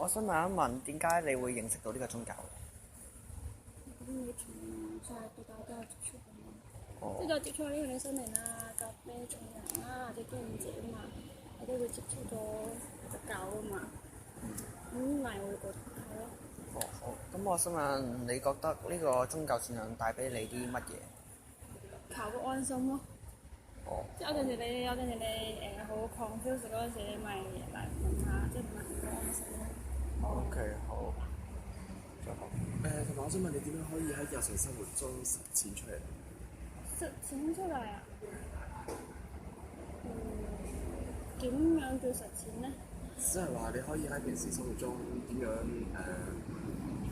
我想問一問，點解你會認識到呢個宗教？咁你從細到大都有接觸㗎嘛？哦即係有接觸呢樣嘢新年啦、夾咩重陽啦或者端午節啊嘛，你都會接觸到佛教啊嘛。咁咪會覺得係咯。哦好，咁我想問，你覺得呢個宗教信仰帶俾你啲乜嘢？求個安心咯。哦。即係有陣時你好 confuse 嗰陣時，你咪嚟問下，即係問個安心咯。OK，好。再好。同埋我想問你點樣可以喺日常生活中實踐出嚟？實踐出嚟啊？點樣叫實踐咧？即係話你可以喺平時生活中點樣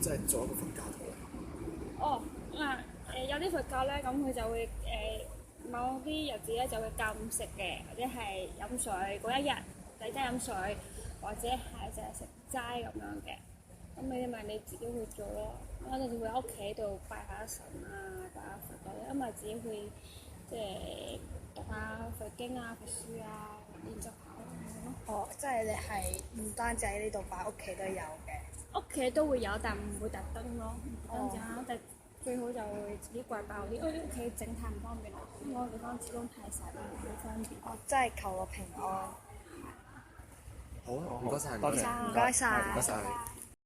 即係做一個佛教徒。哦，有啲佛教咧，咁佢就會某啲日子咧就會禁食嘅，或者係飲水嗰一日，就齋飲水，或者係淨係食齋咁樣嘅。咁你咪你自己去做咯。有陣時會喺屋企度拜下神啊，拜下佛嗰啲，因為自己會即係讀下佛經啊、佛書啊，練習下咁樣咯。哦，即係你係唔單止喺呢度擺，屋企都有嘅。屋企都會有，但唔會特登咯，唔單止啦，但最好就會自己掛爆啲，因為屋企整太唔方便啦，因為我地方始終太細啦，唔好方便。哦，即係求個平安。好啊，唔該晒，多謝唔該晒。唔該晒。